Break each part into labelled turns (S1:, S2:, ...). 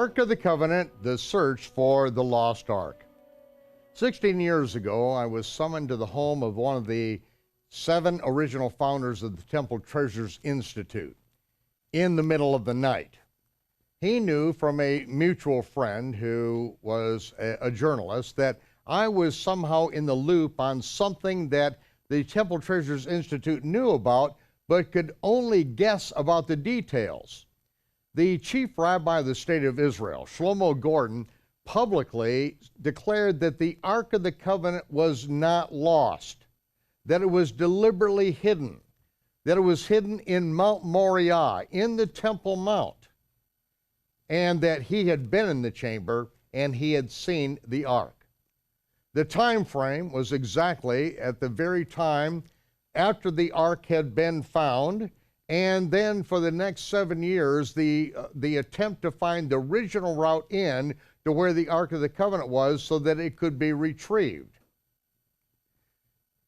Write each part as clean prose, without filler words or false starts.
S1: Ark of the Covenant, the search for the lost Ark. 16 years ago, I was summoned to the home of one of the 7 original founders of the Temple Treasures Institute in the middle of the night. He knew from a mutual friend who was a journalist that I was somehow in the loop on something that the Temple Treasures Institute knew about, but could only guess about the details. The Chief Rabbi of the state of Israel, Shlomo Gordon, publicly declared that the Ark of the Covenant was not lost, that it was deliberately hidden, that it was hidden in Mount Moriah, in the Temple Mount, and that he had been in the chamber and he had seen the Ark. The time frame was exactly at the very time after the Ark had been found, and then for the next 7 years, the attempt to find the original route in to where the Ark of the Covenant was so that it could be retrieved.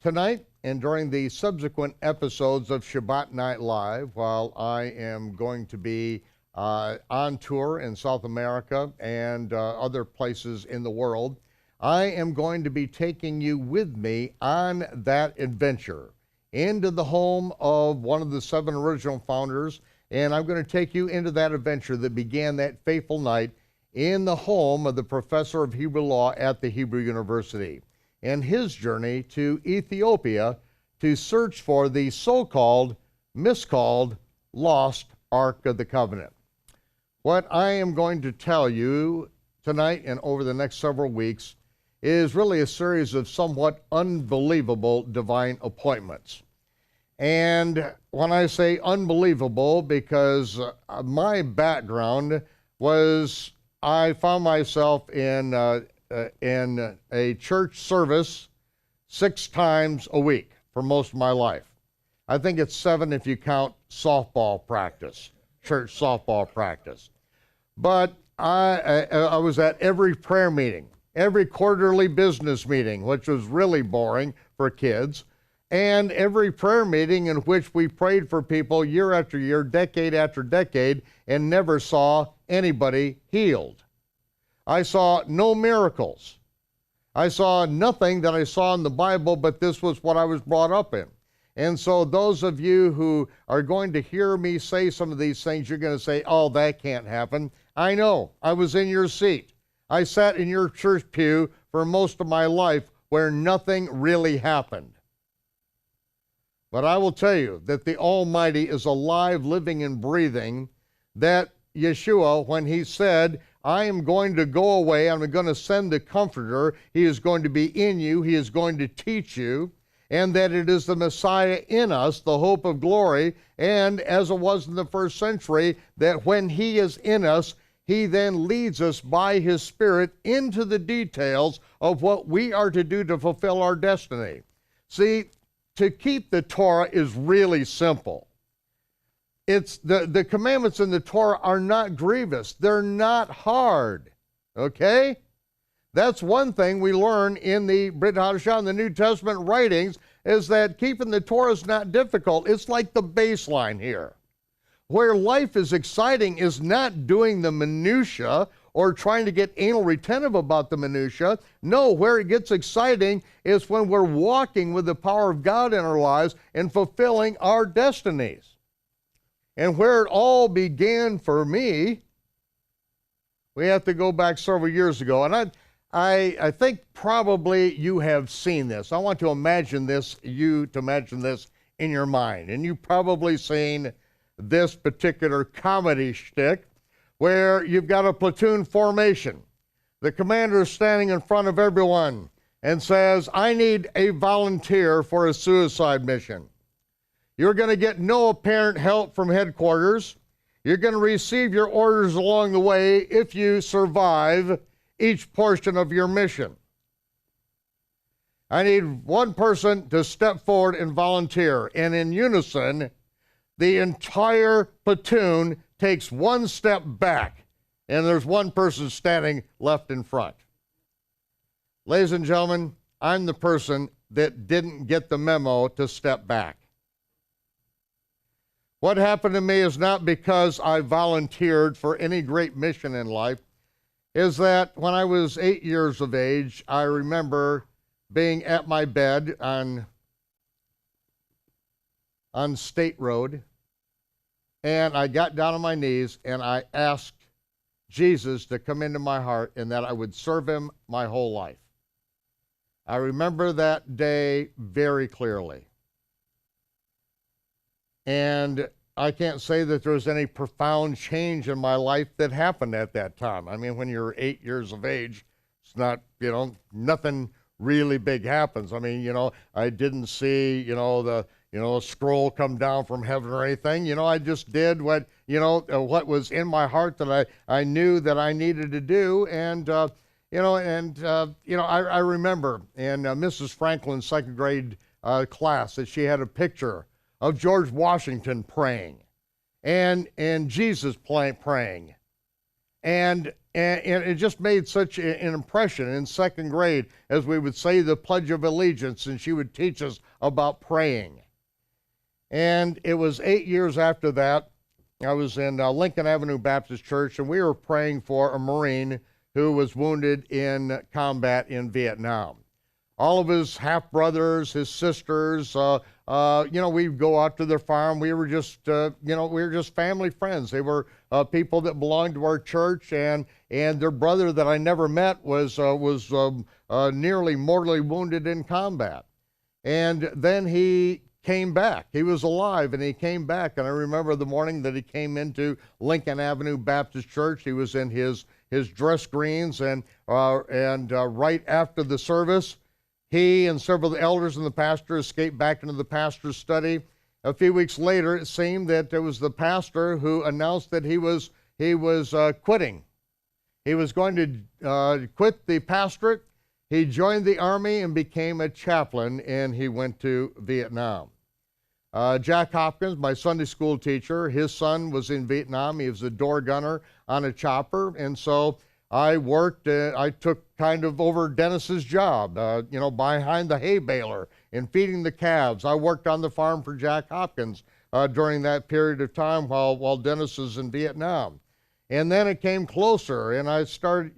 S1: Tonight, and during the subsequent episodes of Shabbat Night Live, while I am going to be on tour in South America and other places in the world, I am going to be taking you with me on that adventure into the home of one of the 7 original founders, and I'm going to take you into that adventure that began that fateful night in the home of the professor of Hebrew law at the Hebrew University, and his journey to Ethiopia to search for the so-called, miscalled, lost Ark of the Covenant. What I am going to tell you tonight and over the next several weeks is really a series of somewhat unbelievable divine appointments. And when I say unbelievable, because my background was I found myself in a church service 6 times a week for most of my life. I think it's 7 if you count softball practice, church softball practice. But I was at every prayer meeting, every quarterly business meeting, which was really boring for kids, and every prayer meeting in which we prayed for people year after year, decade after decade, and never saw anybody healed. I saw no miracles. I saw nothing that I saw in the Bible, but this was what I was brought up in. And so those of you who are going to hear me say some of these things, you're going to say, oh, that can't happen. I know. I was in your seat. I sat in your church pew for most of my life where nothing really happened. But I will tell you that the Almighty is alive, living, and breathing, that Yeshua, when he said, I am going to go away, I'm going to send the Comforter, he is going to be in you, he is going to teach you, and that it is the Messiah in us, the hope of glory, and as it was in the first century, that when he is in us, he then leads us by his Spirit into the details of what we are to do to fulfill our destiny. See, to keep the Torah is really simple. It's the commandments in the Torah are not grievous. They're not hard, okay? That's one thing we learn in the Brit Hadashah, in the New Testament writings, is that keeping the Torah is not difficult. It's like the baseline here. Where life is exciting is not doing the minutia or trying to get anal retentive about the minutia. No, where it gets exciting is when we're walking with the power of God in our lives and fulfilling our destinies. And where it all began for me, we have to go back several years ago. And I think probably you have seen this. I want to imagine this, you to imagine this in your mind. And you've probably seen this particular comedy shtick where you've got a platoon formation. The commander is standing in front of everyone and says, I need a volunteer for a suicide mission. You're going to get no apparent help from headquarters. You're going to receive your orders along the way if you survive each portion of your mission. I need one person to step forward and volunteer. And in unison, the entire platoon takes one step back, and there's one person standing left in front. Ladies and gentlemen, I'm the person that didn't get the memo to step back. What happened to me is not because I volunteered for any great mission in life. is that when I was 8 years of age, I remember being at my bed on State Road, and I got down on my knees and I asked Jesus to come into my heart and that I would serve him my whole life. I remember that day very clearly. And I can't say that there was any profound change in my life that happened at that time. I mean, when you're 8 years of age, it's not, nothing really big happens. I mean, I didn't see, a scroll come down from heaven or anything. I just did what was in my heart that I knew that I needed to do. And, I remember in Mrs. Franklin's second grade class that she had a picture of George Washington praying and Jesus praying. And it just made such an impression in second grade as we would say the Pledge of Allegiance and she would teach us about praying. And it was 8 years after that, I was in Lincoln Avenue Baptist Church, and we were praying for a Marine who was wounded in combat in Vietnam. All of his half-brothers, his sisters, we'd go out to their farm. We were just, we were just family friends. They were people that belonged to our church, and their brother that I never met was nearly mortally wounded in combat. And then he came back. He was alive, and he came back. And I remember the morning that he came into Lincoln Avenue Baptist Church. He was in his dress greens, and right after the service, he and several of the elders and the pastor escaped back into the pastor's study. A few weeks later, it seemed that there was the pastor who announced that he was quitting. He was going to quit the pastorate. He joined the army and became a chaplain, and he went to Vietnam. Jack Hopkins, my Sunday school teacher, his son was in Vietnam. He was a door gunner on a chopper, and so I worked, I took kind of over Dennis's job, behind the hay baler and feeding the calves. I worked on the farm for Jack Hopkins during that period of time while Dennis was in Vietnam. And then it came closer, and I started,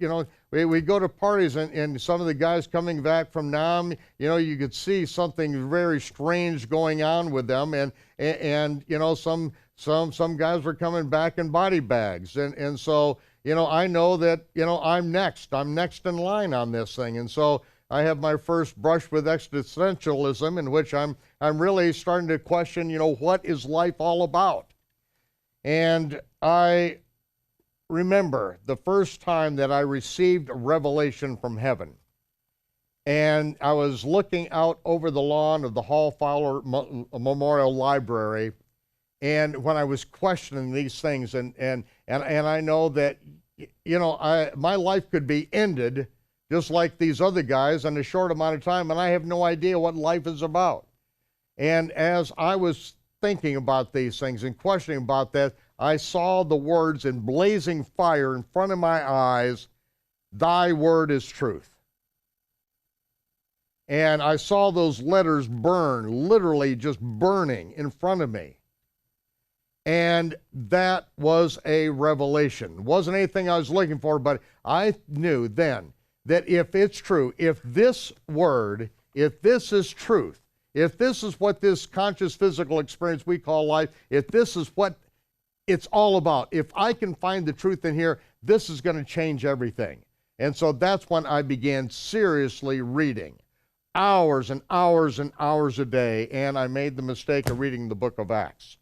S1: we go to parties, and some of the guys coming back from Nam, you could see something very strange going on with them, and some guys were coming back in body bags, and so, I know that, I'm next in line on this thing, and so I have my first brush with existentialism, in which I'm really starting to question, what is life all about? And I remember the first time that I received a revelation from heaven. And I was looking out over the lawn of the Hall Fowler Memorial Library, and when I was questioning these things, and I know that, my life could be ended just like these other guys in a short amount of time, and I have no idea what life is about. And as I was thinking about these things and questioning about that, I saw the words in blazing fire in front of my eyes, "Thy word is truth." And I saw those letters burn, literally just burning in front of me. And that was a revelation. It wasn't anything I was looking for, but I knew then that if it's true, if this word, if this is truth, if this is what this conscious physical experience we call life, if this is what it's all about, if I can find the truth in here, this is going to change everything. And so that's when I began seriously reading, hours and hours and hours a day, and I made the mistake of reading the book of Acts.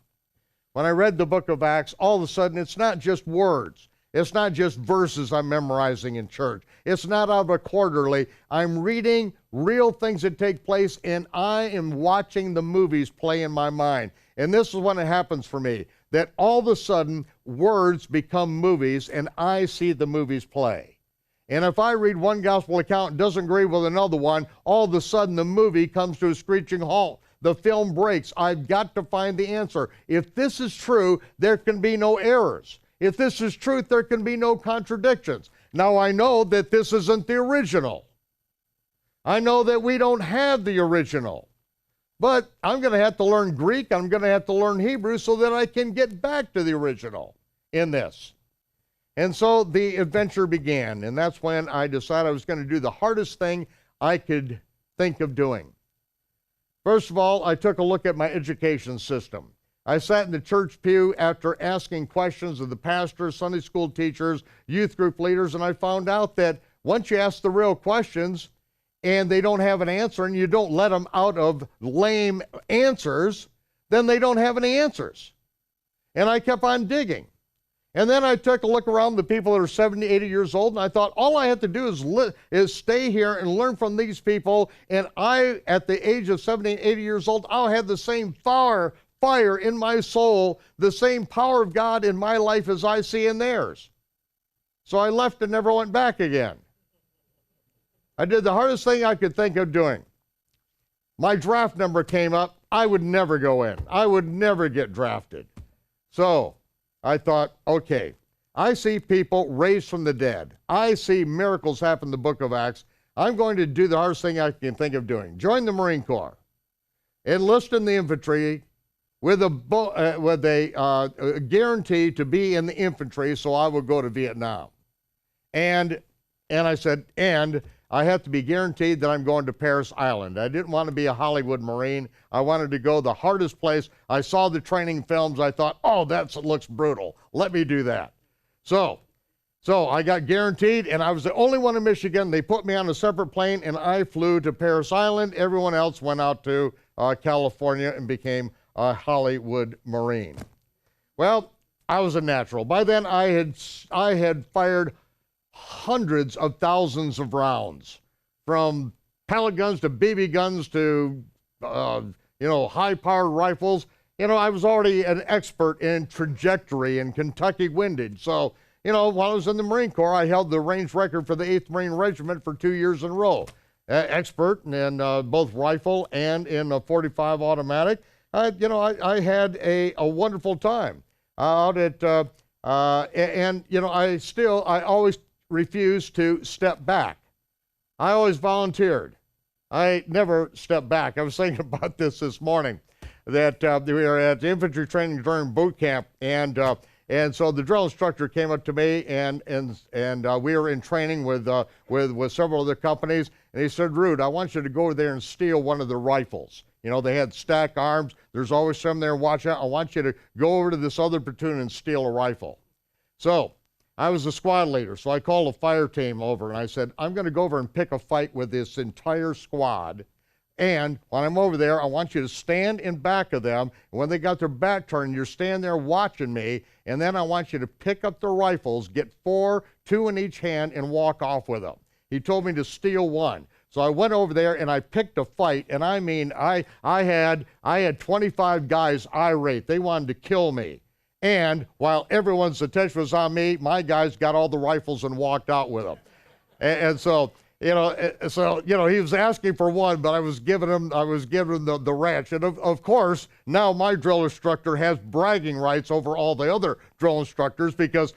S1: When I read the book of Acts, all of a sudden it's not just words. It's not just verses I'm memorizing in church. It's not out of a quarterly. I'm reading real things that take place, and I am watching the movies play in my mind. And this is when it happens for me, that all of a sudden words become movies, and I see the movies play. And if I read one gospel account and doesn't agree with another one, all of a sudden the movie comes to a screeching halt. The film breaks. I've got to find the answer. If this is true, there can be no errors. If this is truth, there can be no contradictions. Now I know that this isn't the original. I know that we don't have the original. But I'm going to have to learn Greek, I'm going to have to learn Hebrew so that I can get back to the original in this. And so the adventure began, and that's when I decided I was going to do the hardest thing I could think of doing. First of all, I took a look at my education system. I sat in the church pew after asking questions of the pastors, Sunday school teachers, youth group leaders, and I found out that once you ask the real questions and they don't have an answer and you don't let them out of lame answers, then they don't have any answers. And I kept on digging. And then I took a look around the people that are 70, 80 years old, and I thought, all I have to do is stay here and learn from these people, and I, at the age of 70, 80 years old, I'll have the same fire in my soul, the same power of God in my life as I see in theirs. So I left and never went back again. I did the hardest thing I could think of doing. My draft number came up. I would never go in. I would never get drafted. So I thought, okay, I see people raised from the dead. I see miracles happen in the book of Acts. I'm going to do the hardest thing I can think of doing. Join the Marine Corps. Enlist in the infantry with a guarantee to be in the infantry, so I would go to Vietnam. And I said, and I have to be guaranteed that I'm going to Paris Island. I didn't want to be a Hollywood Marine. I wanted to go the hardest place. I saw the training films. I thought, oh, that looks brutal. Let me do that. So I got guaranteed, and I was the only one in Michigan. They put me on a separate plane, and I flew to Paris Island. Everyone else went out to California and became a Hollywood Marine. Well, I was a natural. By then, I had fired hundreds of thousands of rounds, from pellet guns to BB guns to, high-powered rifles. I was already an expert in trajectory and Kentucky windage. So, while I was in the Marine Corps, I held the range record for the 8th Marine Regiment for 2 years in a row. Expert in both rifle and in a .45 automatic. I had a wonderful time out at, I always refused to step back. I always volunteered. I never stepped back. I was thinking about this morning, that we were at infantry training during boot camp, and so the drill instructor came up to me, and we were in training with several other companies, and he said, Rood, I want you to go over there and steal one of the rifles. They had stack arms. There's always some there. Watch out. I want you to go over to this other platoon and steal a rifle. So I was the squad leader, so I called a fire team over, and I said, I'm going to go over and pick a fight with this entire squad, and when I'm over there, I want you to stand in back of them, and when they got their back turned, you're standing there watching me, and then I want you to pick up the rifles, get 4, 2 in each hand, and walk off with them. He told me to steal one. So I went over there and I picked a fight, and I mean, I had 25 guys irate. They wanted to kill me. And while everyone's attention was on me, my guys got all the rifles and walked out with them. And so, he was asking for one, but I was giving him the ranch. And of course, now my drill instructor has bragging rights over all the other drill instructors, because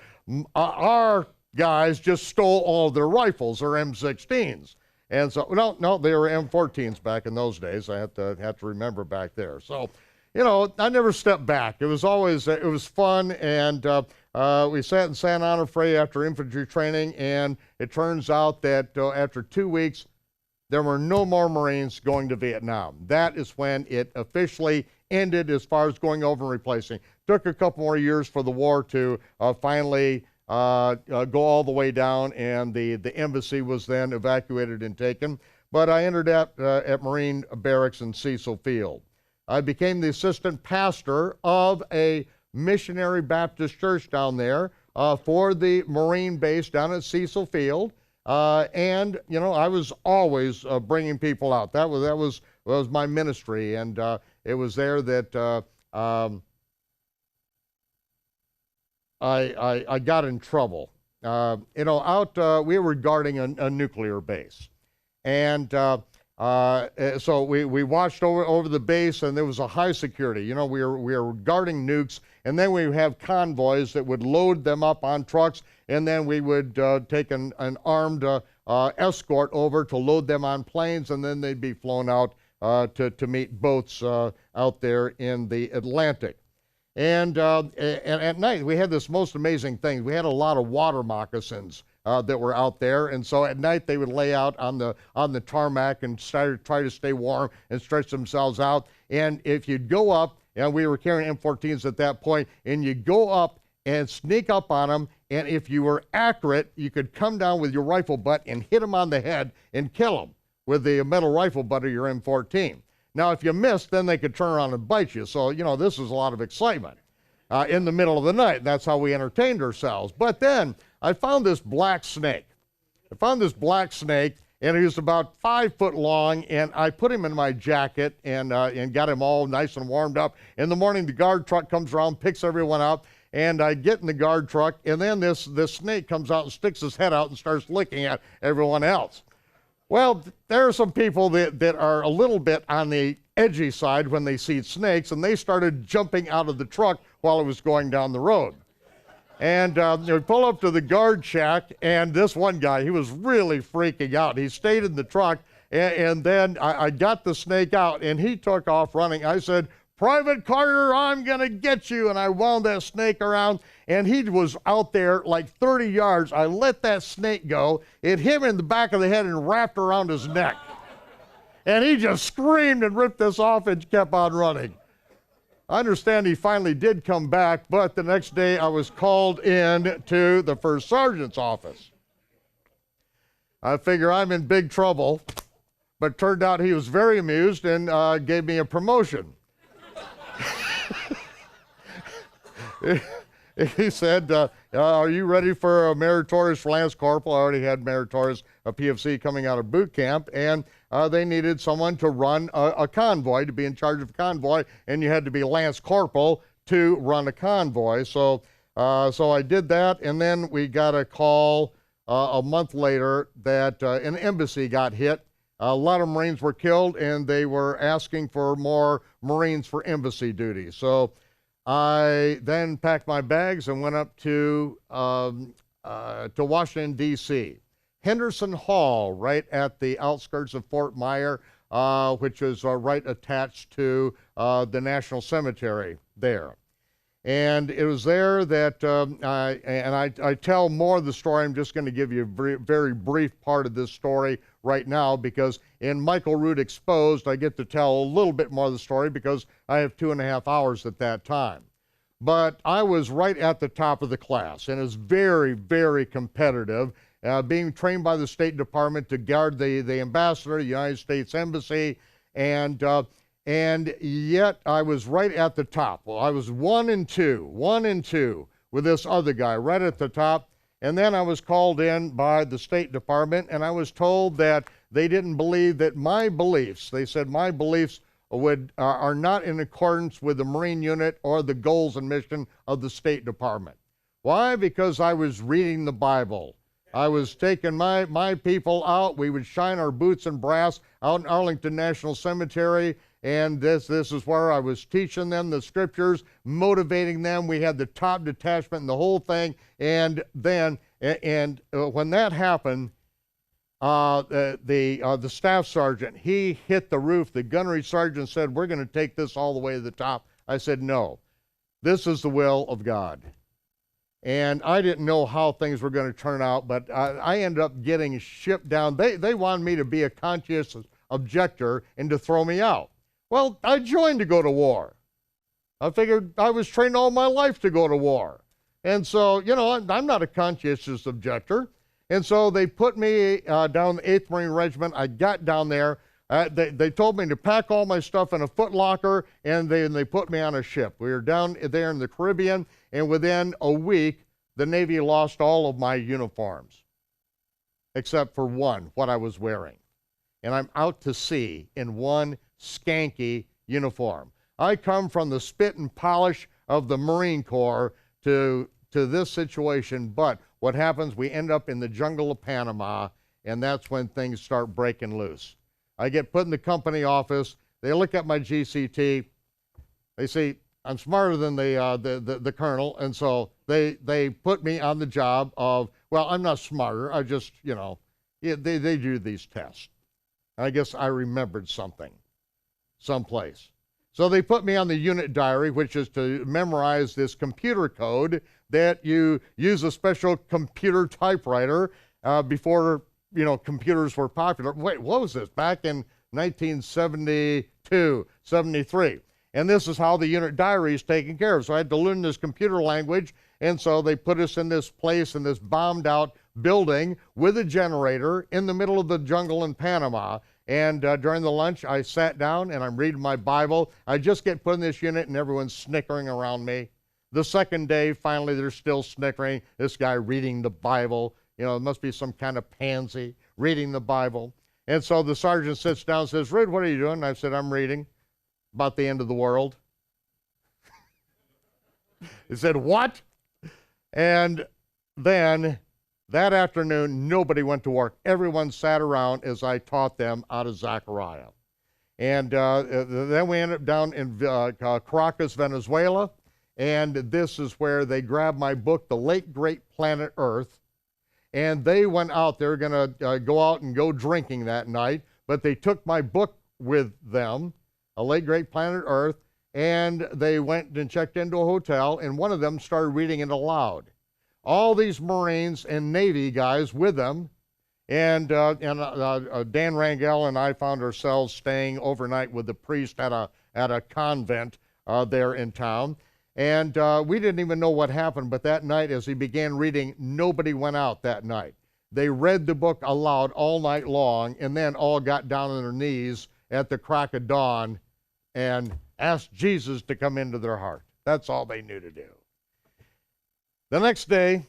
S1: our guys just stole all their rifles, their M16s. And so, no, they were M14s back in those days. I have to remember back there. So, I never stepped back. It was always, it was fun, and we sat in San Onofre after infantry training, and it turns out that after 2 weeks, there were no more Marines going to Vietnam. That is when it officially ended as far as going over and replacing. Took a couple more years for the war to finally go all the way down, and the embassy was then evacuated and taken. But I ended up at Marine Barracks in Cecil Field. I became the assistant pastor of a missionary Baptist church down there for the Marine base down at Cecil Field. And I was always bringing people out. That was my ministry, and it was there that I got in trouble. We were guarding a nuclear base, and so we watched over the base, and there was a high security. We were guarding nukes, and then we would have convoys that would load them up on trucks, and then we would take an armed escort over to load them on planes, and then they'd be flown out to meet boats out there in the Atlantic. And at night, we had this most amazing thing. We had a lot of water moccasins that were out there, and so at night they would lay out on the tarmac and try to stay warm and stretch themselves out. And if you'd go up, and we were carrying M14s at that point, and you go up and sneak up on them, and if you were accurate, you could come down with your rifle butt and hit them on the head and kill them with the metal rifle butt of your M14. Now, if you missed, then they could turn around and bite you. So, this was a lot of excitement in the middle of the night. That's how we entertained ourselves. But then I found this black snake. And he was about 5 foot long, and I put him in my jacket and got him all nice and warmed up. In the morning, the guard truck comes around, picks everyone up, and I get in the guard truck, and then this snake comes out and sticks his head out and starts licking at everyone else. Well, there are some people that are a little bit on the edgy side when they see snakes, and they started jumping out of the truck while it was going down the road. And we pull up to the guard shack, and this one guy, he was really freaking out. He stayed in the truck, and then I got the snake out, and he took off running. I said, "Private Carter, I'm going to get you." And I wound that snake around, and he was out there like 30 yards. I let that snake go. It hit him in the back of the head and wrapped around his neck. And he just screamed and ripped this off and kept on running. I understand he finally did come back, but the next day I was called in to the first sergeant's office. I figure I'm in big trouble, but turned out he was very amused and gave me a promotion. He said, "Are you ready for a meritorious Lance Corporal?" I already had meritorious, a PFC coming out of boot camp, and they needed someone to run a convoy, to be in charge of a convoy, and you had to be Lance Corporal to run a convoy. So I did that, and then we got a call a month later that an embassy got hit. A lot of Marines were killed, and they were asking for more Marines for embassy duty. So I then packed my bags and went up to Washington, D.C. Henderson Hall, right at the outskirts of Fort Myer, which is right attached to the National Cemetery there. And it was there that, I tell more of the story. I'm just going to give you a very, very brief part of this story right now, because in Michael Rood Exposed, I get to tell a little bit more of the story because I have 2.5 hours at that time. But I was right at the top of the class, and it's very, very competitive, being trained by the State Department to guard the ambassador, the United States Embassy, and yet I was right at the top. Well, I was 1 and 2 with this other guy right at the top. And then I was called in by the State Department, and I was told that they didn't believe that my beliefs, they said my beliefs are not in accordance with the Marine unit or the goals and mission of the State Department. Why? Because I was reading the Bible. I was taking my people out. We would shine our boots and brass out in Arlington National Cemetery, and this is where I was teaching them the scriptures, motivating them. We had the top detachment and the whole thing, and then when that happened, the staff sergeant, he hit the roof. The gunnery sergeant said, "We're going to take this all the way to the top." I said, "No, this is the will of God." And I didn't know how things were going to turn out, but I ended up getting shipped down. They wanted me to be a conscientious objector and to throw me out. Well, I joined to go to war. I figured I was trained all my life to go to war. And so, I'm not a conscientious objector. And so they put me down the 8th Marine Regiment. I got down there. They told me to pack all my stuff in a foot locker, and they put me on a ship. We were down there in the Caribbean, and within a week, the Navy lost all of my uniforms, except for one, what I was wearing. And I'm out to sea in one skanky uniform. I come from the spit and polish of the Marine Corps to this situation, but what happens, we end up in the jungle of Panama, and that's when things start breaking loose. I get put in the company office. They look at my GCT. They see I'm smarter than the colonel, and so they put me on the job of, well, I'm not smarter. I just, they do these tests. I guess I remembered something, someplace. So they put me on the unit diary, which is to memorize this computer code that you use a special computer typewriter before, computers were popular. Wait, what was this? Back in 1972, 73. And this is how the unit diary is taken care of. So I had to learn this computer language, and so they put us in this place, in this bombed out building with a generator in the middle of the jungle in Panama. And during the lunch, I sat down and I'm reading my Bible. I just get put in this unit and everyone's snickering around me. The second day, finally, they're still snickering. This guy reading the Bible, it must be some kind of pansy reading the Bible. And so the sergeant sits down and says, "Rood, what are you doing?" And I said, "I'm reading about the end of the world." He said, "What?" And then that afternoon, nobody went to work. Everyone sat around as I taught them out of Zechariah. And then we ended up down in Caracas, Venezuela. And this is where they grabbed my book, The Late Great Planet Earth. And they went out. They were going to go out and go drinking that night. But they took my book with them, A Late Great Planet Earth. And they went and checked into a hotel. And one of them started reading it aloud. All these Marines and Navy guys with them, and Dan Rangel and I found ourselves staying overnight with the priest at a convent there in town, and we didn't even know what happened, but that night as he began reading, nobody went out that night. They read the book aloud all night long, and then all got down on their knees at the crack of dawn and asked Jesus to come into their heart. That's all they knew to do. The next day,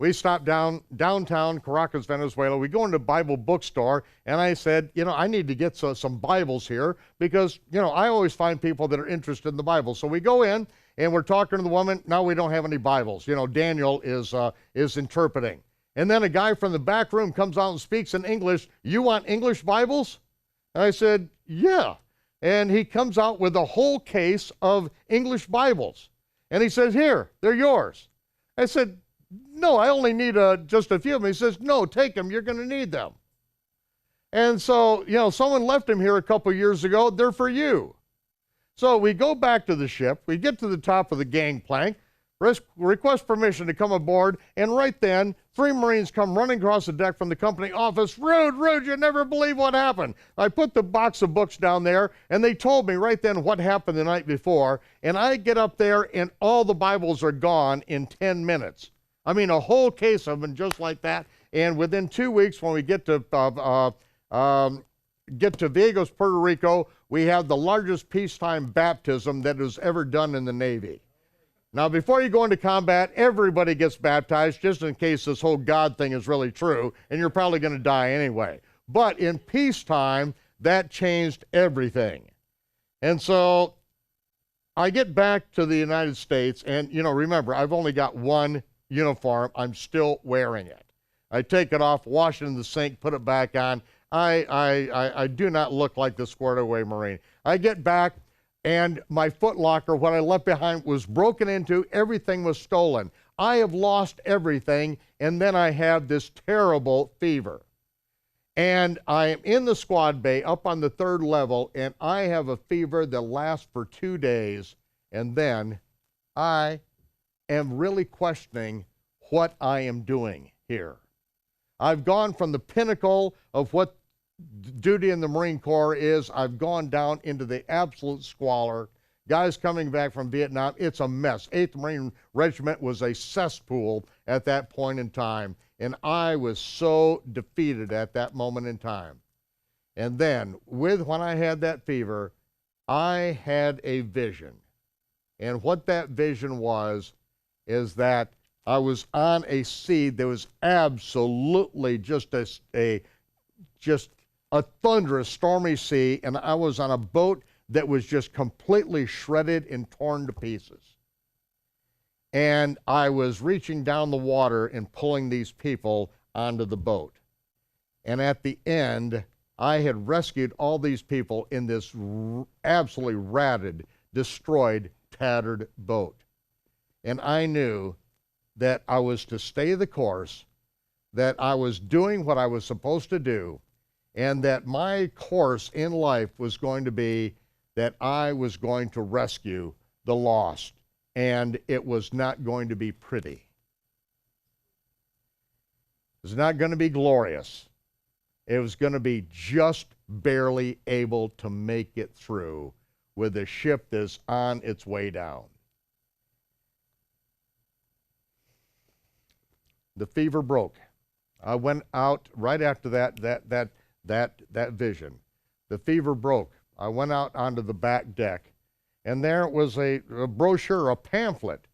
S1: we stopped downtown Caracas, Venezuela. We go into a Bible bookstore, and I said, I need to get some Bibles here because, I always find people that are interested in the Bible. So we go in, and we're talking to the woman. Now we don't have any Bibles. Daniel is interpreting. And then a guy from the back room comes out and speaks in English. "You want English Bibles?" And I said, "Yeah." And he comes out with a whole case of English Bibles. And he says, "Here, they're yours." I said, "No, I only need just a few of them." He says, "No, take them. You're going to need them." And so, someone left them here a couple years ago. They're for you. So we go back to the ship. We get to the top of the gangplank, request permission to come aboard, and right then, 3 Marines come running across the deck from the company office. "Rood, you'll never believe what happened." I put the box of books down there, and they told me right then what happened the night before, and I get up there, and all the Bibles are gone in 10 minutes. I mean, a whole case of them just like that, and within 2 weeks, when we get to Vieques, Puerto Rico, we have the largest peacetime baptism that was ever done in the Navy. Now, before you go into combat, everybody gets baptized just in case this whole God thing is really true, and you're probably going to die anyway. But in peacetime, that changed everything. And so I get back to the United States, and, remember, I've only got one uniform. I'm still wearing it. I take it off, wash it in the sink, put it back on. I do not look like the squared away Marine. I get back, and my foot locker, what I left behind, was broken into. Everything was stolen. I have lost everything, and then I have this terrible fever. And I am in the squad bay up on the 3rd level, and I have a fever that lasts for 2 days, and then I am really questioning what I am doing here. I've gone from the pinnacle of what duty in the Marine Corps is. I've gone down into the absolute squalor. Guys coming back from Vietnam, it's a mess. 8th Marine Regiment was a cesspool at that point in time, and I was so defeated at that moment in time. And then, when I had that fever, I had a vision. And what that vision is that I was on a sea that was absolutely just a thunderous, stormy sea, and I was on a boat that was just completely shredded and torn to pieces. And I was reaching down the water and pulling these people onto the boat. And at the end, I had rescued all these people in this absolutely ratted, destroyed, tattered boat. And I knew that I was to stay the course, that I was doing what I was supposed to do, and that my course in life was going to be that I was going to rescue the lost, and it was not going to be pretty. It was not going to be glorious. It was going to be just barely able to make it through with a ship that's on its way down. The fever broke. I went out right after that vision. The fever broke. I went out onto the back deck, and there was a brochure, a pamphlet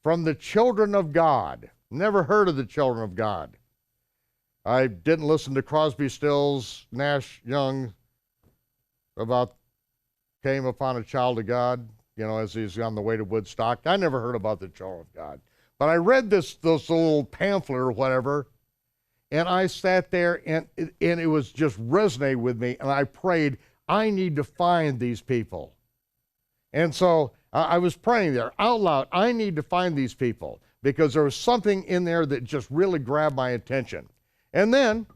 S1: from the Children of God. Never heard of the Children of God. I didn't listen to Crosby, Stills, Nash, Young about came upon a child of God, as he's on the way to Woodstock. I never heard about the Children of God. But I read this little pamphlet or whatever, and I sat there, and it was just resonating with me, and I prayed, I need to find these people. And so I was praying there out loud, I need to find these people, because there was something in there that just really grabbed my attention. And then,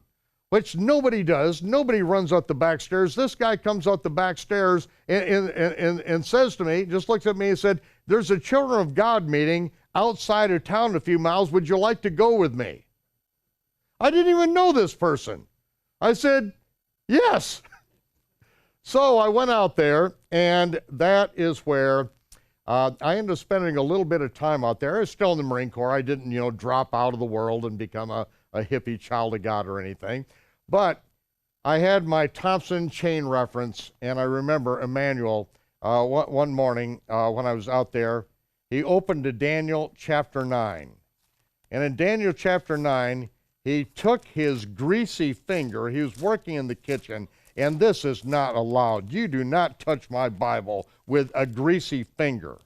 S1: which nobody does, nobody runs up the back stairs. This guy comes up the back stairs and says to me, just looks at me and said, there's a Children of God meeting outside of town a few miles. Would you like to go with me? I didn't even know this person. I said, yes. So I went out there, and that is where I ended up spending a little bit of time out there. I was still in the Marine Corps. I didn't, drop out of the world and become a hippie child of God or anything. But I had my Thompson chain reference, and I remember Emmanuel one morning when I was out there, he opened to Daniel chapter 9. And in Daniel chapter 9, he took his greasy finger, he was working in the kitchen, and this is not allowed. You do not touch my Bible with a greasy finger.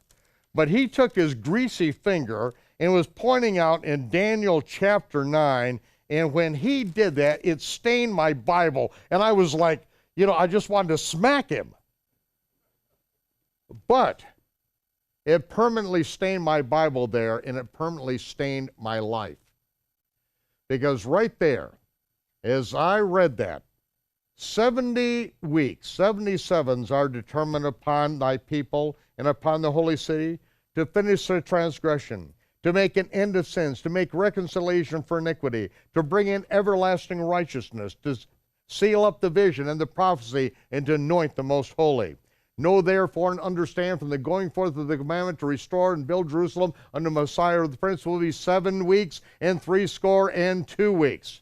S1: But he took his greasy finger and was pointing out in Daniel chapter 9, and when he did that, it stained my Bible, and I was like, I just wanted to smack him. But it permanently stained my Bible there, and it permanently stained my life. Because right there, as I read that, 70 weeks, 77s are determined upon thy people and upon the holy city to finish their transgression, to make an end of sins, to make reconciliation for iniquity, to bring in everlasting righteousness, to seal up the vision and the prophecy, and to anoint the most holy. Know therefore and understand from the going forth of the commandment to restore and build Jerusalem unto Messiah the Prince will be 7 weeks and 62 weeks.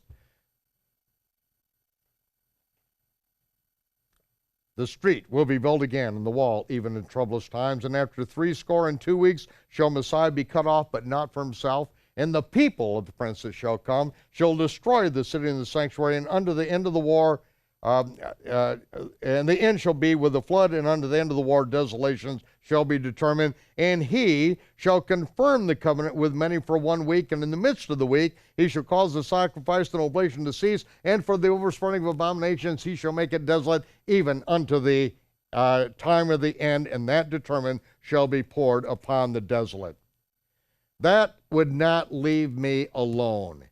S1: The street will be built again, and the wall even in troublous times. And after 62 weeks shall Messiah be cut off, but not for himself. And the people of the prince that shall come shall destroy the city and the sanctuary, and unto the end of the war, and the end shall be with the flood, and unto the end of the war desolations shall be determined. And he shall confirm the covenant with many for 1 week, and in the midst of the week he shall cause the sacrifice and oblation to cease, and for the overspreading of abominations he shall make it desolate, even unto the time of the end, and that determined shall be poured upon the desolate. That would not leave me alone.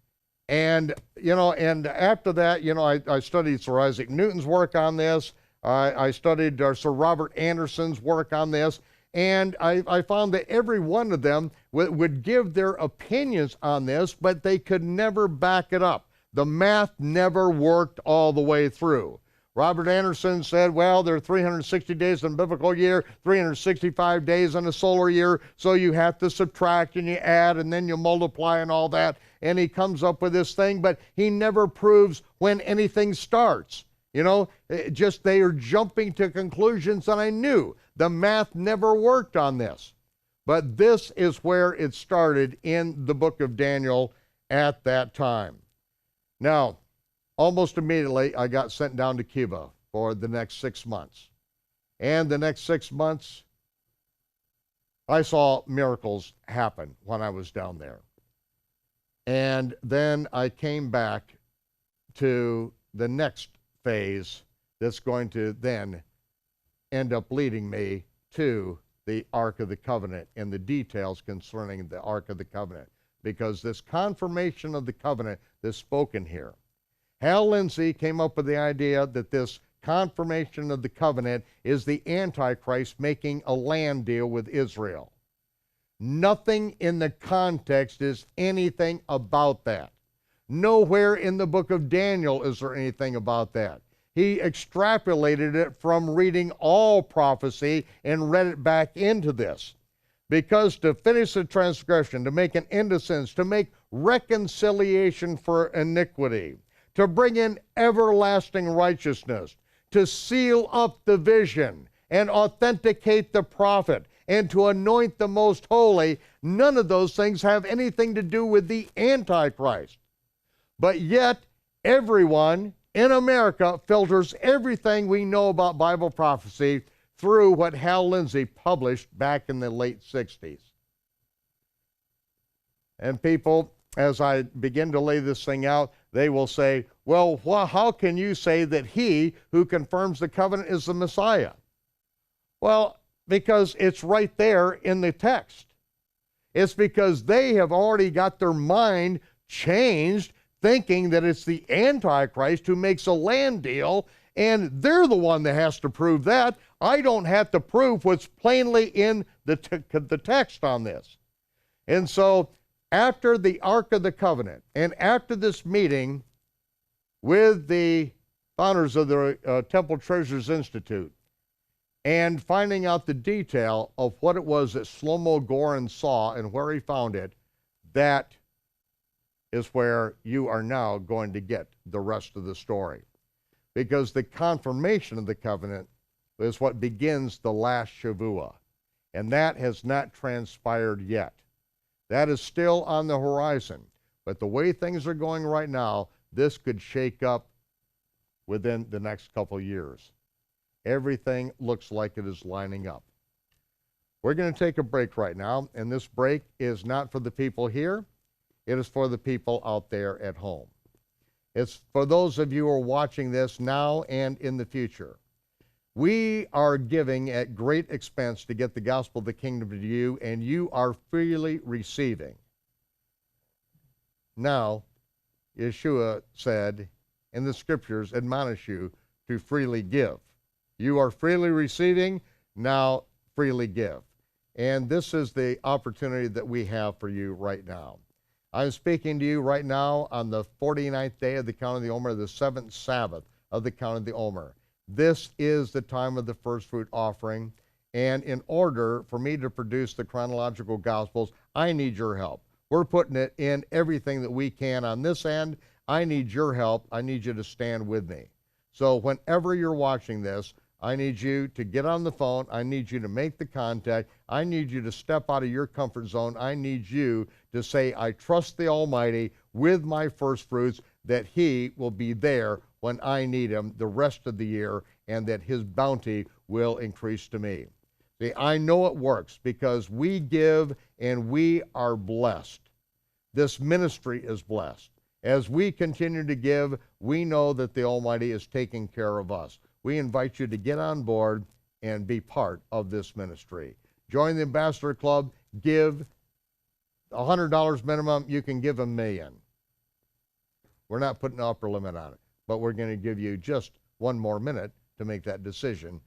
S1: And, and after that, I studied Sir Isaac Newton's work on this. I studied Sir Robert Anderson's work on this. And I found that every one of them would give their opinions on this, but they could never back it up. The math never worked all the way through. Robert Anderson said, well, there are 360 days in a biblical year, 365 days in a solar year, so you have to subtract and you add and then you multiply and all that. And he comes up with this thing, but he never proves when anything starts. Just they are jumping to conclusions, and I knew the math never worked on this. But this is where it started in the book of Daniel at that time. Now, almost immediately, I got sent down to Cuba for the next 6 months. And the next 6 months, I saw miracles happen when I was down there. And then I came back to the next phase that's going to then end up leading me to the Ark of the Covenant and the details concerning the Ark of the Covenant. Because this confirmation of the covenant that's spoken here, Hal Lindsey came up with the idea that this confirmation of the covenant is the Antichrist making a land deal with Israel. Nothing in the context is anything about that. Nowhere in the book of Daniel is there anything about that. He extrapolated it from reading all prophecy and read it back into this. Because to finish the transgression, to make an end of sins, to make reconciliation for iniquity, to bring in everlasting righteousness, to seal up the vision and authenticate the prophet, and to anoint the most holy, none of those things have anything to do with the Antichrist. But yet, everyone in America filters everything we know about Bible prophecy through what Hal Lindsey published back in the late 60s. And people, as I begin to lay this thing out, they will say, well, how can you say that he who confirms the covenant is the Messiah? Well, because it's right there in the text. It's because they have already got their mind changed, thinking that it's the Antichrist who makes a land deal, and they're the one that has to prove that. I don't have to prove what's plainly in the text on this. And so, after the Ark of the Covenant, and after this meeting with the founders of the Temple Treasures Institute, and finding out the detail of what it was that Shlomo Goren saw and where he found it, that is where you are now going to get the rest of the story. Because the confirmation of the covenant is what begins the last Shevua, and that has not transpired yet. That is still on the horizon. But the way things are going right now, this could shake up within the next couple years. Everything looks like it is lining up. We're going to take a break right now, and this break is not for the people here. It is for the people out there at home. It's for those of you who are watching this now and in the future. We are giving at great expense to get the gospel of the kingdom to you, and you are freely receiving. Now, Yeshua said, in the scriptures, admonish you to freely give. You are freely receiving, now freely give. And this is the opportunity that we have for you right now. I'm speaking to you right now on the 49th day of the count of the Omer, the 7th Sabbath of the count of the Omer. This is the time of the first fruit offering, and in order for me to produce the chronological gospels, I need your help. We're putting it in everything that we can on this end. I need your help. I need you to stand with me. So whenever you're watching this, I need you to get on the phone. I need you to make the contact. I need you to step out of your comfort zone. I need you to say, I trust the Almighty with my first fruits, that He will be there when I need Him the rest of the year, and that His bounty will increase to me. See, I know it works because we give and we are blessed. This ministry is blessed. As we continue to give, we know that the Almighty is taking care of us. We invite you to get on board and be part of this ministry. Join the Ambassador Club, give $100 minimum, you can give $1 million. We're not putting an upper limit on it, but we're going to give you just one more minute to make that decision.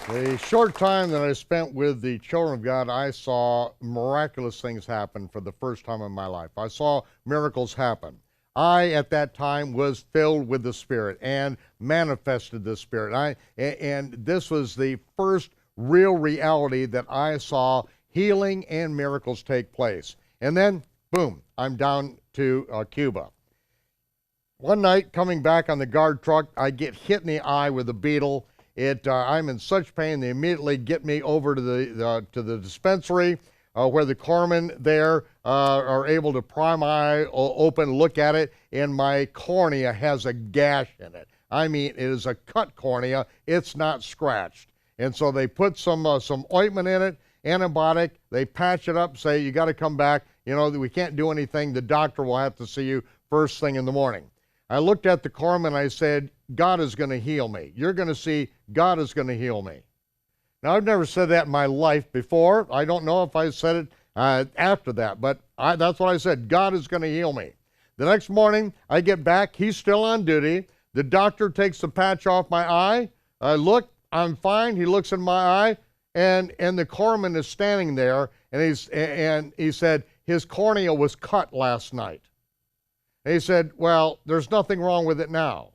S1: The short time that I spent with the children of God, I saw miraculous things happen for the first time in my life. I saw miracles happen. I, at that time, was filled with the Spirit and manifested the Spirit. And this was the first real reality that I saw healing and miracles take place. And then, boom, I'm down to Cuba. One night, coming back on the guard truck, I get hit in the eye with a beetle. I'm in such pain, they immediately get me over to the dispensary where the corpsmen there are able to pry my eye open, look at it, and my cornea has a gash in it. I mean, it is a cut cornea, it's not scratched. And so they put some ointment in it, antibiotic, they patch it up, say, you gotta come back, we can't do anything, the doctor will have to see you first thing in the morning. I looked at the corpsman and I said, God is going to heal me. You're going to see God is going to heal me. Now, I've never said that in my life before. I don't know if I said it after that, but that's what I said. God is going to heal me. The next morning, I get back. He's still on duty. The doctor takes the patch off my eye. I look, I'm fine. He looks in my eye, and the corpsman is standing there, and he said his cornea was cut last night. And he said, well, there's nothing wrong with it now.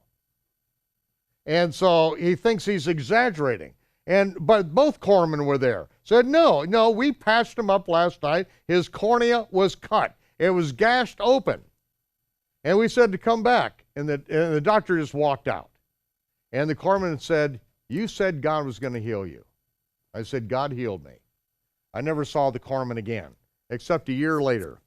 S1: And so he thinks he's exaggerating. But both corpsmen were there. Said, no, we patched him up last night. His cornea was cut. It was gashed open. And we said to come back. And the doctor just walked out. And the corpsman said, you said God was going to heal you. I said, God healed me. I never saw the corpsman again, except a year later.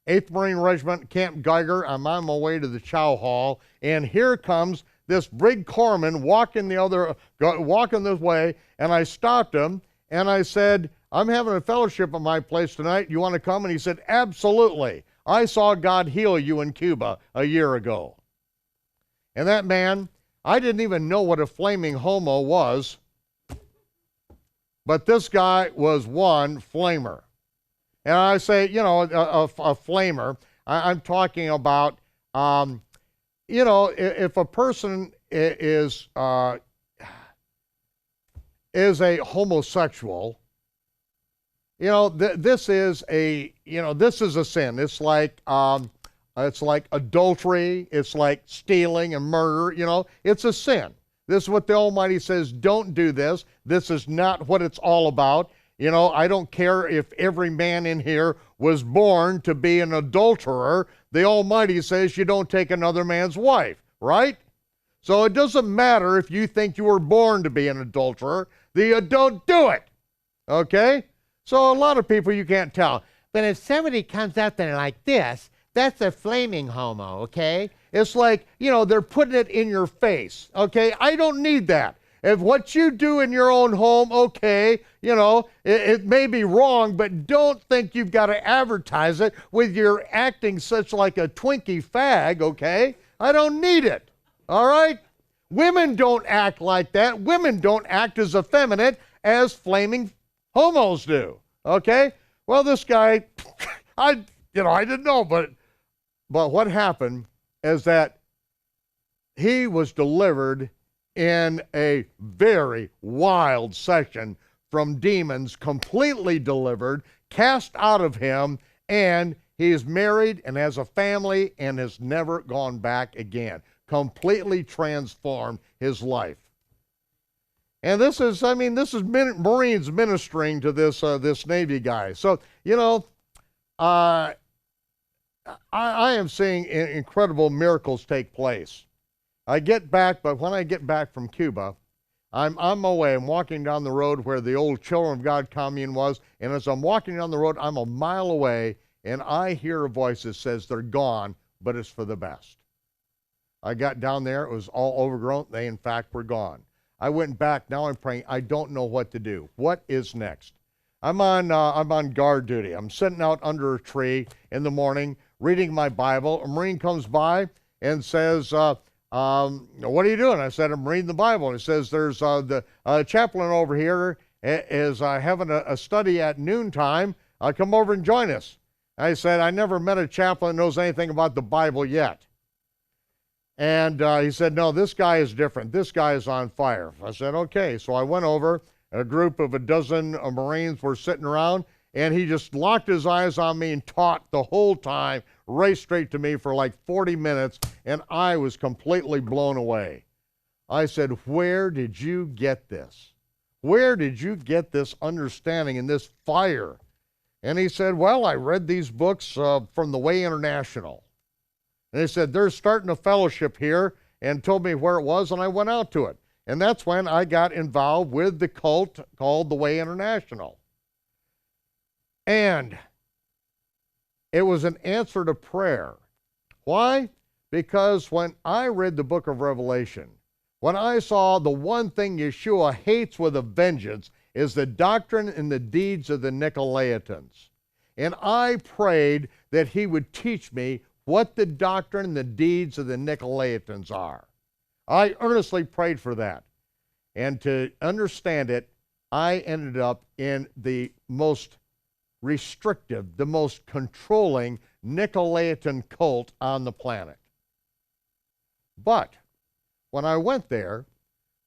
S1: 8th Marine Regiment, Camp Geiger, I'm on my way to the chow hall, and here comes this big corpsman walking this way, and I stopped him, and I said, I'm having a fellowship at my place tonight, you want to come? And he said, absolutely. I saw God heal you in Cuba a year ago. And that man, I didn't even know what a flaming homo was, but this guy was one flamer. And I say, a flamer, I'm talking about, if a person is a homosexual, this is a sin. It's like adultery, it's like stealing and murder, it's a sin. This is what the Almighty says, don't do this. This is not what it's all about. I don't care if every man in here was born to be an adulterer. The Almighty says you don't take another man's wife, right? So it doesn't matter if you think you were born to be an adulterer. Don't do it, okay? So a lot of people you can't tell. But if somebody comes out there like this, that's a flaming homo, okay? It's like, they're putting it in your face, okay? I don't need that. If what you do in your own home, okay, it may be wrong, but don't think you've got to advertise it with your acting such like a Twinkie fag, okay? I don't need it, all right? Women don't act like that. Women don't act as effeminate as flaming homos do, okay? Well, this guy, I didn't know, but what happened is that he was delivered in a very wild session from demons, completely delivered, cast out of him, and he is married and has a family and has never gone back again. Completely transformed his life. And this is Marines ministering to this Navy guy. So, I am seeing incredible miracles take place. I get back, but when I get back from Cuba, I'm on my way. I'm walking down the road where the old Children of God commune was, and as I'm walking down the road, I'm a mile away, and I hear a voice that says, they're gone, but it's for the best. I got down there, it was all overgrown. They, in fact, were gone. I went back, now I'm praying, I don't know what to do. What is next? I'm on guard duty. I'm sitting out under a tree in the morning, reading my Bible. A Marine comes by and says, what are you doing? I said, I'm reading the Bible. And it says, there's the chaplain over here is having a study at noontime. Come over and join us. I said, I never met a chaplain that knows anything about the Bible yet. And he said, no, this guy is different. This guy is on fire. I said, okay. So I went over, A group of a dozen Marines were sitting around, and he just locked his eyes on me and taught the whole time, right straight to me for like 40 minutes, and I was completely blown away. I said, where did you get this? Where did you get this understanding and this fire? And he said, well, I read these books from the Way International. And he said, they're starting a fellowship here, and told me where it was, and I went out to it. And that's when I got involved with the cult called the Way International. And it was an answer to prayer. Why? Because when I read the book of Revelation, when I saw the one thing Yeshua hates with a vengeance is the doctrine and the deeds of the Nicolaitans. And I prayed that he would teach me what the doctrine and the deeds of the Nicolaitans are. I earnestly prayed for that. And to understand it, I ended up in the most restrictive, the most controlling Nicolaitan cult on the planet. But when I went there,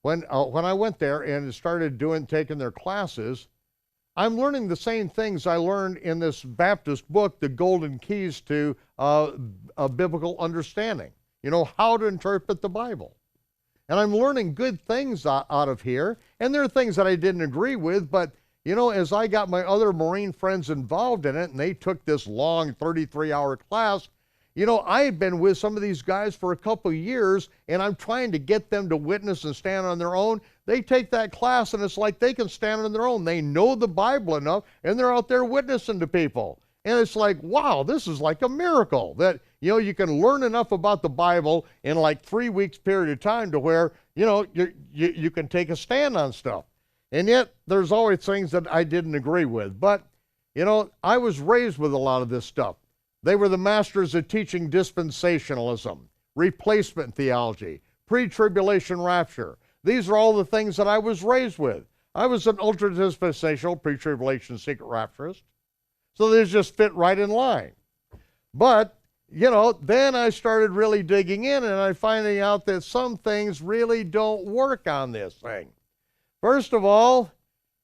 S1: when I went there and started taking their classes, I'm learning the same things I learned in this Baptist book, The Golden Keys to a Biblical Understanding. You know, how to interpret the Bible. And I'm learning good things out of here, and there are things that I didn't agree with, but you know, as I got my other Marine friends involved in it, and they took this long 33-hour class, you know, I had been with some of these guys for a couple of years, and I'm trying to get them to witness and stand on their own. They take that class, and it's like they can stand on their own. They know the Bible enough, and they're out there witnessing to people. And it's like, wow, this is like a miracle that, you know, you can learn enough about the Bible in like 3 weeks period of time to where, you know, you can take a stand on stuff. And yet, there's always things that I didn't agree with. But, you know, I was raised with a lot of this stuff. They were the masters of teaching dispensationalism, replacement theology, pre-tribulation rapture. These are all the things that I was raised with. I was an ultra-dispensational, pre-tribulation secret rapturist. So they just fit right in line. But, you know, then I started really digging in, and I'm finding out that some things really don't work on this thing. First of all,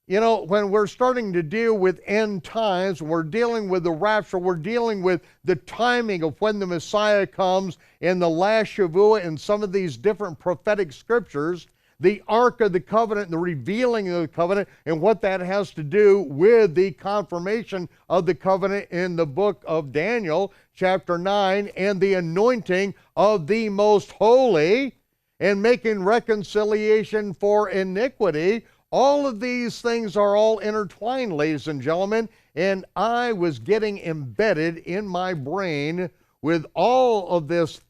S1: you know, when we're starting to deal with end times, we're dealing with the rapture, we're dealing with the timing of when the Messiah comes in the last Shevua and some of these different prophetic scriptures, the Ark of the Covenant and the revealing of the covenant and what that has to do with the confirmation of the covenant in the book of Daniel, chapter 9, and the anointing of the most holy and making reconciliation for iniquity. All of these things are all intertwined, ladies and gentlemen, and I was getting embedded in my brain with all of this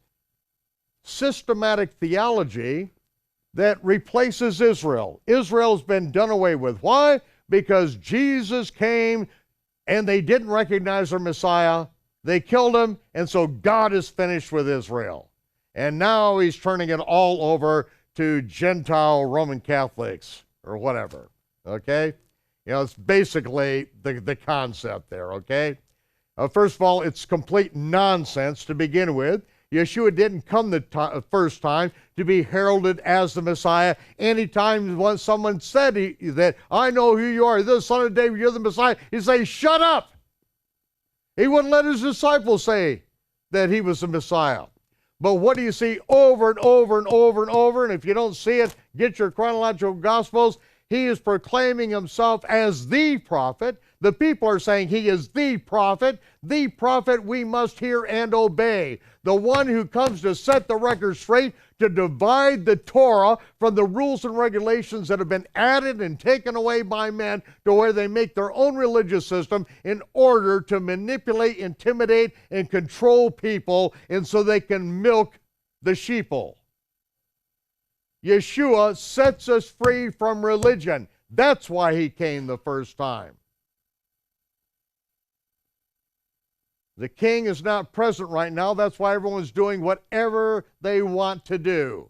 S1: systematic theology that replaces Israel. Israel's been done away with. Why? Because Jesus came and they didn't recognize their Messiah. They killed him, and so God is finished with Israel. And now he's turning it all over to Gentile Roman Catholics or whatever, okay? You know, it's basically the concept there, okay? First of all, it's complete nonsense to begin with. Yeshua didn't come the first time to be heralded as the Messiah. Anytime when someone said that, I know who you are, the Son of David, you're the Messiah, he'd say, shut up. He wouldn't let his disciples say that he was the Messiah. But what do you see over and over and over and over? And if you don't see it, get your chronological gospels. He is proclaiming himself as the prophet. The people are saying he is the prophet we must hear and obey. The one who comes to set the record straight, to divide the Torah from the rules and regulations that have been added and taken away by men to where they make their own religious system in order to manipulate, intimidate, and control people, and so they can milk the sheeple. Yeshua sets us free from religion. That's why he came the first time. The king is not present right now. That's why everyone's doing whatever they want to do.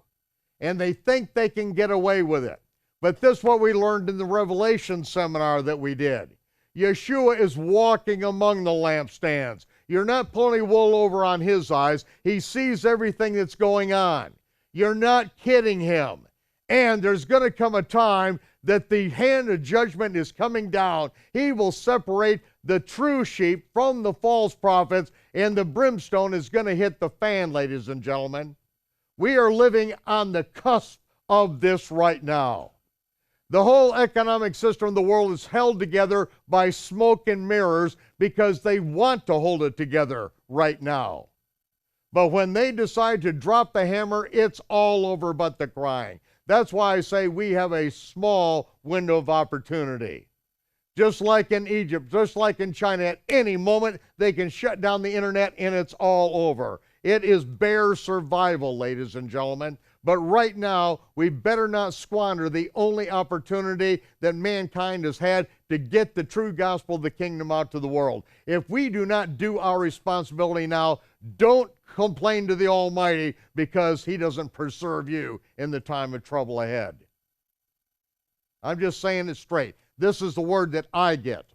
S1: And they think they can get away with it. But this is what we learned in the Revelation seminar that we did. Yeshua is walking among the lampstands. You're not pulling wool over on his eyes. He sees everything that's going on. You're not kidding him. And there's going to come a time that the hand of judgment is coming down. He will separate the true sheep from the false prophets, and the brimstone is going to hit the fan, ladies and gentlemen. We are living on the cusp of this right now. The whole economic system of the world is held together by smoke and mirrors because they want to hold it together right now. But when they decide to drop the hammer, it's all over but the crying. That's why I say we have a small window of opportunity. Just like in Egypt, just like in China, at any moment they can shut down the internet and it's all over. It is bare survival, ladies and gentlemen. But right now, we better not squander the only opportunity that mankind has had to get the true gospel of the kingdom out to the world. If we do not do our responsibility now, don't complain to the Almighty because He doesn't preserve you in the time of trouble ahead. I'm just saying it straight. This is the word that I get.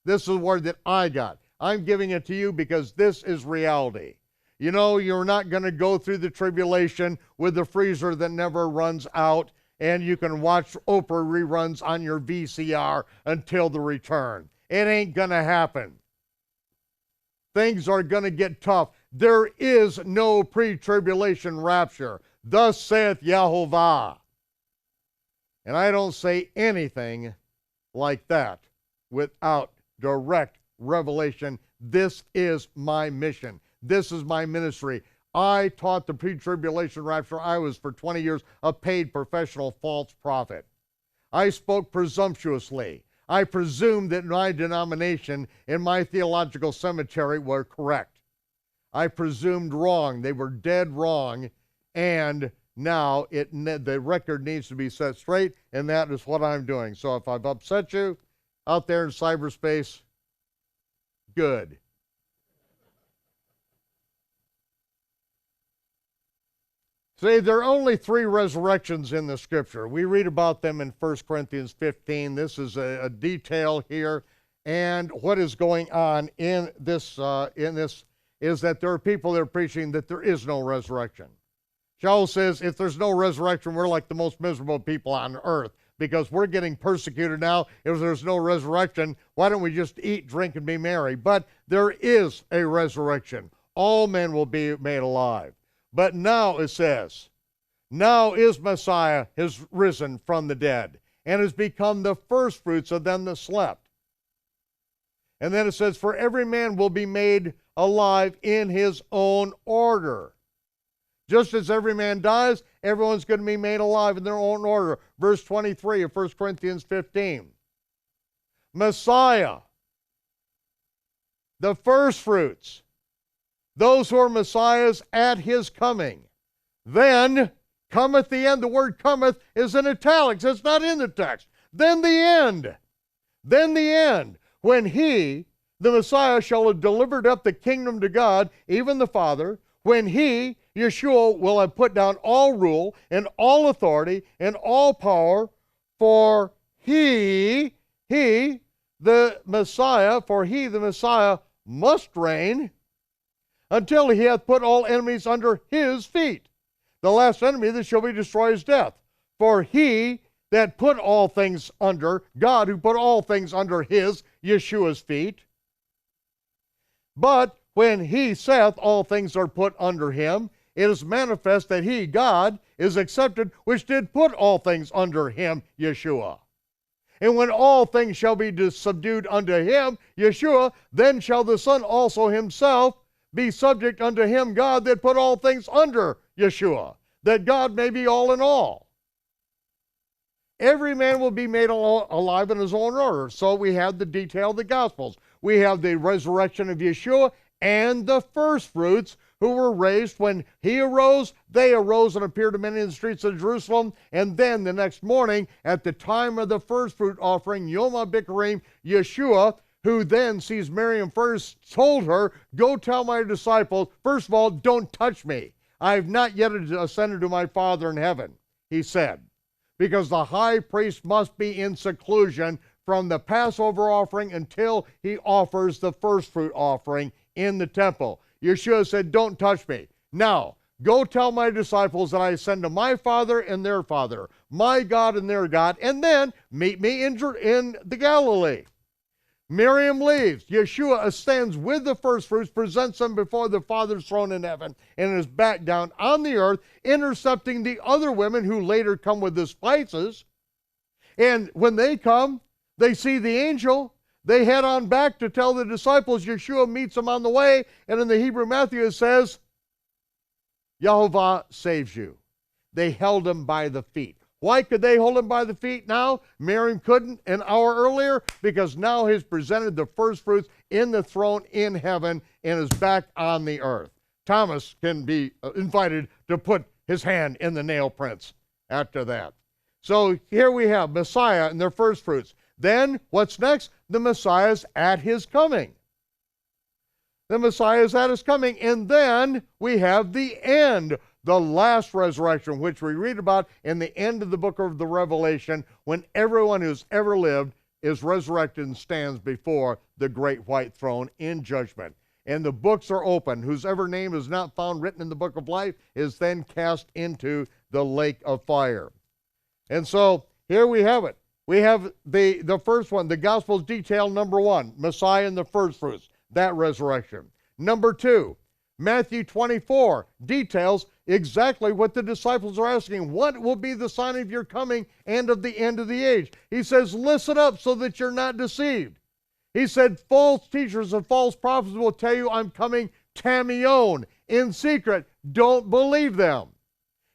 S1: This is the word that I got. I'm giving it to you because this is reality. You know, you're not going to go through the tribulation with the freezer that never runs out, and you can watch Oprah reruns on your VCR until the return. It ain't going to happen. Things are going to get tough. There is no pre-tribulation rapture. Thus saith Yahovah. And I don't say anything like that without direct revelation. This is my mission. This is my ministry. I taught the pre-tribulation rapture. I was for 20 years a paid professional false prophet. I spoke presumptuously. I presumed that my denomination and my theological cemetery were correct. I presumed wrong. They were dead wrong. And now the record needs to be set straight, and that is what I'm doing. So if I've upset you out there in cyberspace, good. See, there are only 3 resurrections in the scripture. We read about them in 1 Corinthians 15. This is a detail here. And what is going on in this is that there are people that are preaching that there is no resurrection. Shaul says, if there's no resurrection, we're like the most miserable people on earth because we're getting persecuted now. If there's no resurrection, why don't we just eat, drink, and be merry? But there is a resurrection. All men will be made alive. But now it says, now is Messiah has risen from the dead and has become the firstfruits of them that slept. And then it says, for every man will be made alive in his own order. Just as every man dies, everyone's going to be made alive in their own order. Verse 23 of 1 Corinthians 15. Messiah, the firstfruits, those who are Messiahs at his coming. Then cometh the end. The word cometh is in italics. It's not in the text. Then the end. Then the end. When he, the Messiah, shall have delivered up the kingdom to God, even the Father, when he, Yeshua, will have put down all rule and all authority and all power, for he, the Messiah, must reign until he hath put all enemies under his feet. The last enemy that shall be destroyed is death. For he that put all things under, God who put all things under his, Yeshua's feet. But when he saith all things are put under him, it is manifest that he, God, is accepted, which did put all things under him, Yeshua. And when all things shall be subdued unto him, Yeshua, then shall the Son also himself be subject unto him, God, that put all things under Yeshua, that God may be all in all. Every man will be made alive in his own order. So we have the detail of the Gospels. We have the resurrection of Yeshua and the firstfruits who were raised. When he arose, they arose and appeared to many in the streets of Jerusalem. And then the next morning, at the time of the firstfruit offering, Yom HaBikurim, Yeshua, who then sees Miriam first, told her, go tell my disciples, first of all, don't touch me. I have not yet ascended to my Father in heaven, he said, because the high priest must be in seclusion from the Passover offering until he offers the firstfruit offering in the temple. Yeshua said, don't touch me. Now, go tell my disciples that I ascend to my Father and their Father, my God and their God, and then meet me in the Galilee. Miriam leaves. Yeshua ascends with the firstfruits, presents them before the Father's throne in heaven, and is back down on the earth, intercepting the other women who later come with the spices. And when they come, they see the angel. They head on back to tell the disciples. Yeshua meets them on the way, and in the Hebrew Matthew it says, Yehovah saves you. They held him by the feet. Why could they hold him by the feet now? Miriam couldn't an hour earlier, because now he's presented the first fruits in the throne in heaven and is back on the earth. Thomas can be invited to put his hand in the nail prints after that. So here we have Messiah and their first fruits. Then what's next? The Messiah's at his coming. The Messiah is at his coming, and then we have the end, the last resurrection, which we read about in the end of the book of the Revelation, when everyone who's ever lived is resurrected and stands before the great white throne in judgment. And the books are open. Whosever name is not found written in the book of life is then cast into the lake of fire. And so here we have it. We have the first one, the Gospels detail number 1, Messiah and the first fruits, that resurrection. Number 2, Matthew 24 details exactly what the disciples are asking. What will be the sign of your coming and of the end of the age? He says, listen up so that you're not deceived. He said, false teachers and false prophets will tell you I'm coming tamion, in secret. Don't believe them.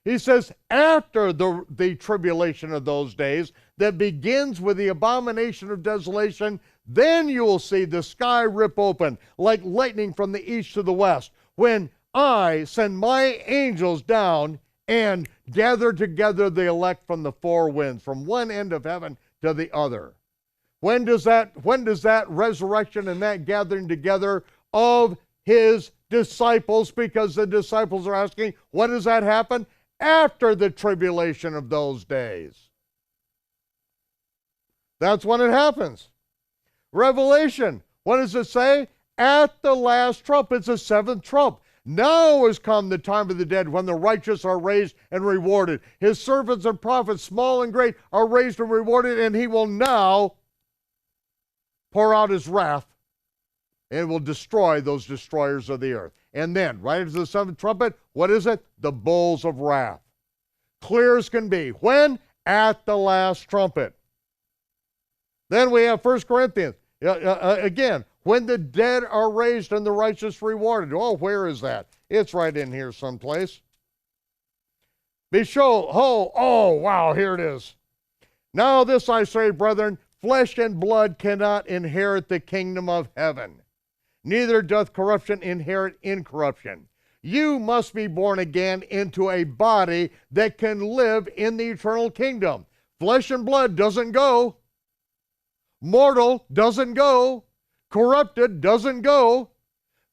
S1: He says, after the tribulation of those days that begins with the abomination of desolation, then you will see the sky rip open like lightning from the east to the west, when I send my angels down and gather together the elect from the four winds, from one end of heaven to the other. When does that resurrection and that gathering together of his disciples, because the disciples are asking, when does that happen? After the tribulation of those days. That's when it happens. Revelation, what does it say? At the last trump, it's the seventh trump. Now has come the time of the dead, when the righteous are raised and rewarded. His servants and prophets, small and great, are raised and rewarded, and he will now pour out his wrath and will destroy those destroyers of the earth. And then, right after the seventh trumpet, what is it? The bowls of wrath. Clear as can be. When? At the last trumpet. Then we have 1 Corinthians. Again, when the dead are raised and the righteous rewarded. Oh, where is that? It's right in here someplace. Wow, here it is. Now this I say, brethren, flesh and blood cannot inherit the kingdom of heaven. Neither doth corruption inherit incorruption. You must be born again into a body that can live in the eternal kingdom. Flesh and blood doesn't go. Mortal doesn't go. Corrupted doesn't go.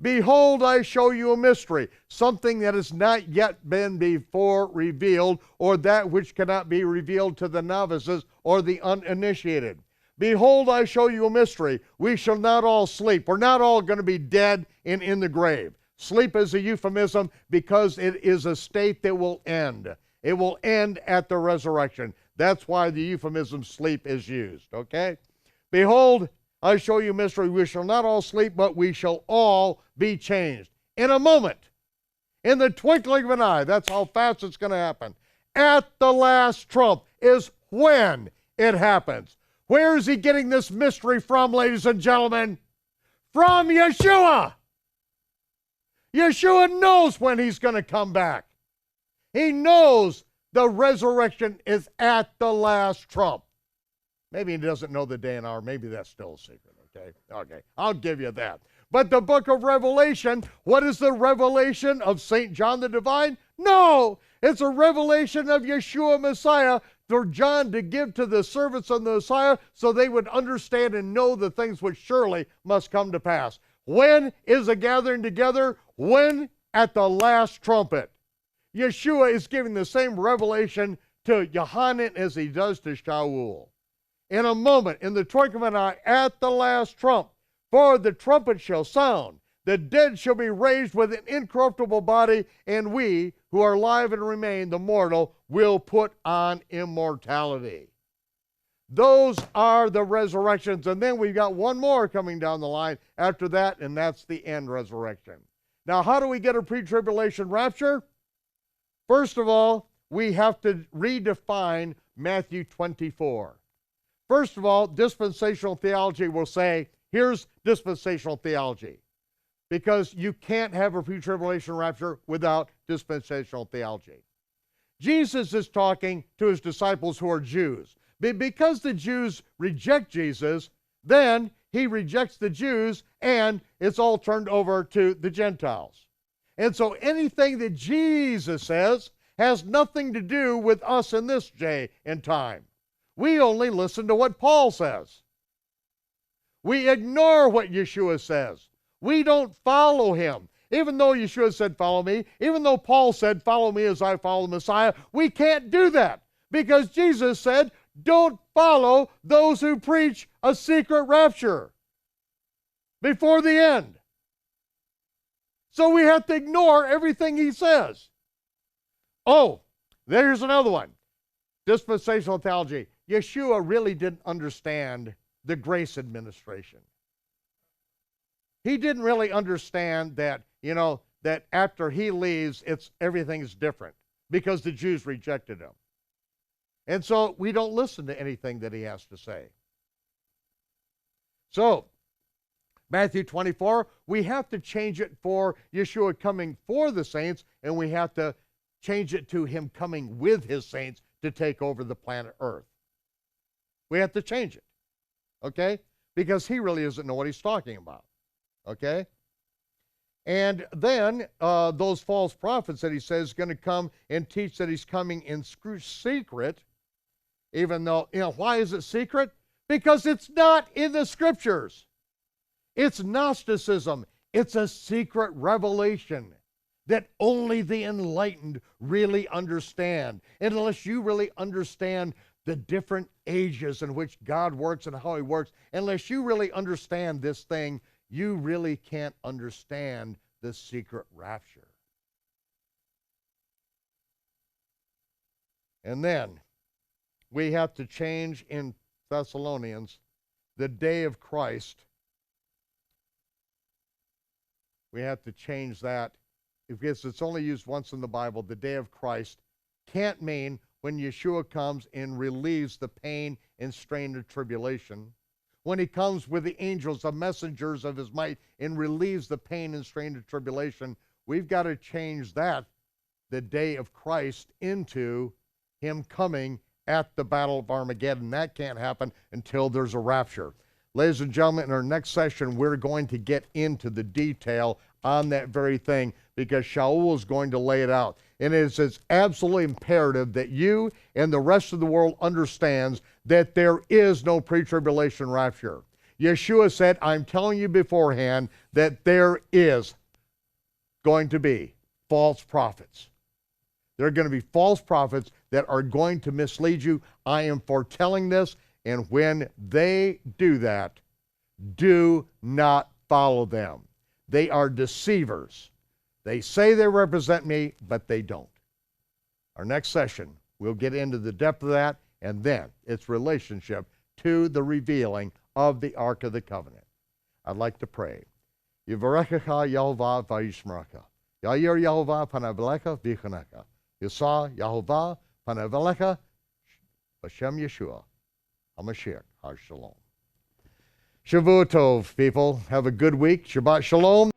S1: Behold, I show you a mystery, something that has not yet been before revealed, or that which cannot be revealed to the novices or the uninitiated. Behold, I show you a mystery. We shall not all sleep. We're not all going to be dead and in the grave. Sleep is a euphemism because it is a state that will end. It will end at the resurrection. That's why the euphemism sleep is used, okay? Behold, I show you a mystery. We shall not all sleep, but we shall all be changed. In a moment, in the twinkling of an eye, that's how fast it's going to happen. At the last trump is when it happens. Where is he getting this mystery from, ladies and gentlemen? From Yeshua. Yeshua knows when he's going to come back. He knows the resurrection is at the last trump. Maybe he doesn't know the day and hour. Maybe that's still a secret, okay? Okay, I'll give you that. But the book of Revelation, what is the revelation of St. John the Divine? No, it's a revelation of Yeshua Messiah for John to give to the servants of the Messiah so they would understand and know the things which surely must come to pass. When is the gathering together? When? At the last trumpet. Yeshua is giving the same revelation to Yohanan as he does to Shaul. In a moment, in the twinkling of an eye, at the last trump, for the trumpet shall sound. the dead shall be raised with an incorruptible body, and we, who are alive and remain, the mortal, will put on immortality. Those are the resurrections. And then we've got one more coming down the line after that, and that's the end resurrection. Now, how do we get a pre-tribulation rapture? First of all, we have to redefine Matthew 24. First of all, dispensational theology will say, here's dispensational theology, because you can't have a pre-tribulation rapture without dispensational theology. Jesus is talking to his disciples who are Jews. Because the Jews reject Jesus, then he rejects the Jews, and it's all turned over to the Gentiles. And so anything that Jesus says has nothing to do with us in this day and time. We only listen to what Paul says. We ignore what Yeshua says. We don't follow him. Even though Yeshua said, follow me, even though Paul said, follow me as I follow the Messiah, we can't do that because Jesus said, don't follow those who preach a secret rapture before the end. So we have to ignore everything he says. Oh, there's another one. Dispensational theology. Yeshua really didn't understand the grace administration. He didn't really understand that, that after he leaves, everything's different because the Jews rejected him. And so we don't listen to anything that he has to say. So, Matthew 24, we have to change it for Yeshua coming for the saints, and we have to change it to him coming with his saints to take over the planet Earth. We have to change it, okay? Because he really doesn't know what he's talking about, okay? And then those false prophets that he says going to come and teach that he's coming in secret, even though, why is it secret? Because it's not in the scriptures. It's Gnosticism. It's a secret revelation that only the enlightened really understand. And unless you really understand the different ages in which God works and how he works, unless you really understand this thing, you really can't understand the secret rapture. And then we have to change in Thessalonians the day of Christ. We have to change that because it's only used once in the Bible. The day of Christ can't mean when Yeshua comes and relieves the pain and strain of tribulation. When he comes with the angels, the messengers of his might, and relieves the pain and strain of tribulation. We've got to change that, the day of Christ, into him coming at the Battle of Armageddon. That can't happen until there's a rapture. Ladies and gentlemen, in our next session, we're going to get into the detail on that very thing because Shaul is going to lay it out. And it's absolutely imperative that you and the rest of the world understands that there is no pre-tribulation rapture. Yeshua said, I'm telling you beforehand that there is going to be false prophets. There are going to be false prophets that are going to mislead you. I am foretelling this, and when they do that, do not follow them. They are deceivers. They say they represent me, but they don't. Our next session, we'll get into the depth of that, and then its relationship to the revealing of the Ark of the Covenant. I'd like to pray. Yivarechecha Yehovah v'yishmerecha. Ya'ir Yehovah panav elecha v'yichunecha. Yisa Yehovah panav elecha b'shem Yeshua HaMashiach HaShalom. Shavua Tov, people. Have a good week. Shabbat Shalom.